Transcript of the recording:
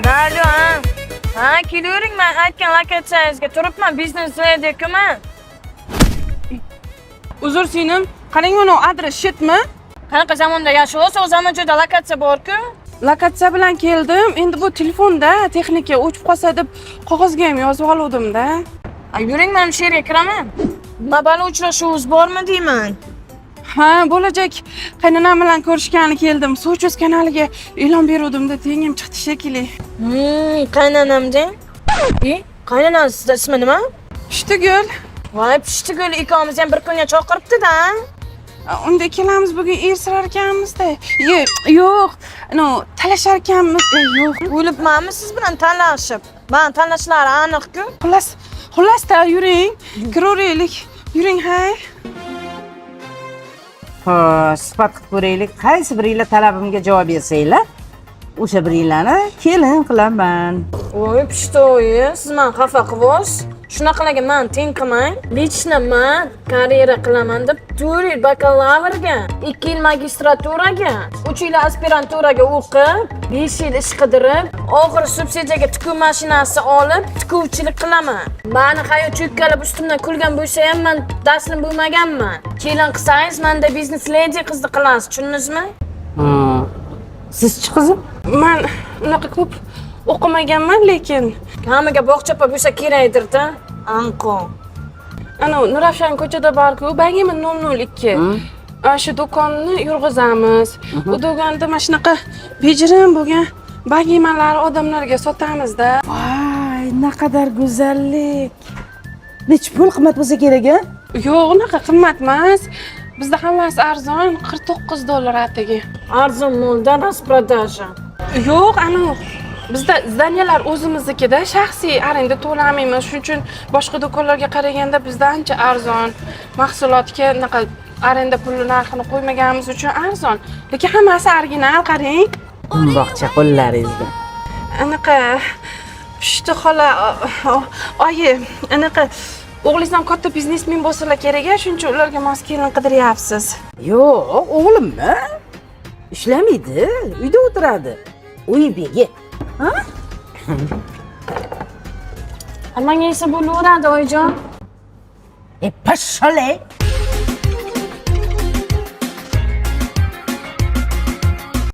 Alo, ha, kelavering, men aytgan lokatsiyangizga turibman, biznes layerdaman. Uzr singlim, qarang mana adres shetmi? Qanaqa zamonda yashayapsiz? O zaman joyda lokatsiya bor-ku. Lokatsiya bilan keldim. Endi bu telefonda texnika o'chib qolsa deb qog'ozga ham yozib oluvdim-da. Yuring, men shu yerga kiraman. Mobil uchrashuvingiz bormi deyman. Ha, bo'lajak qaynonam bilan ko'rishgani keldim. So'chuz kanaliga e'lon beruvdim-da, tengim chiqdi shekilli. Qaynonamda? Qaynonangiz ismi nima? Pushtigul. Voy, Pushtigul ikkovimiz ham bir kunga chaqiribdi-da. Unda ikkalamiz bugun ersirar ekanmiz-da. Yo'q, talashar ekanmiz. Yo'q. O'libmanmi siz bilan talashib? Men talashlari aniq-ku. Xullas-da yuring. Kiraveraylik. Yuring, hay. Xo'sh, suhbat qilib ko'raylik. Qaysi biringlar talabimga javob bersanglar, o'sha biringlarni kelin qilaman. Voy, Pushto'yi, siz men xafa qilasiz. Shunaqalarga men teng qilmang. Lично men karyera qilaman deb 4 yil bakalavrga, 2 yil magistraturaga, 3 yil aspiranturaga o'qib, 5 yil ish qidirib, oxiri subsidiyaga tikuv mashinasi olib, tikuvchilik qilaman. Meni hayot cho'kkalab ustimdan kulgan bo'lsa ham men taslim bo'lmaganman. Kelin qilsangiz, menda biznes lady qizni qilasiz, tushundingizmi? Sizchi qizim? Men unaqa ko'p o'qimaganman, lekin hammaga bog'chapa bo'lsa kerakdir-da. Anqo. Nurafshon ko'chada bor-ku, Bagima 002. Shu do'konni yurg'izamiz. Bu do'konda mana shunaqa bejirim bo'lgan bagimalar odamlarga sotamiz-da. Voy, naqadar go'zallik. Nech pul qimmat bo'lsa kerak-a? Yo'q, unaqa qimmat emas. Bizda hammasi arzon, $49 atigi. Arzon molda rasprodaja. Yo'q, bizda zdaniyalar o'zimiznikida, shaxsiy arenda to'lamaymiz. Shuning uchun boshqa do'konlarga qaraganda bizda ancha arzon. Mahsulotga unaqa arenda puli narxini qo'ymaganimiz uchun arzon. Lekin hammasi original, qarang. Bog'cha qo'llaringizda. Anaqa Pushti xola, oyi, o'g'lingizdan katta biznesmen bo'lsalar kerak-a, shuning uchun ularga mos kelin qidiryapsiz. Yo'q, o'g'limmi? Ishlamaydi, uyda o'tiradi. Uy begi. Ha? Menga esa bo'laveradi, oyijon. Pashshole.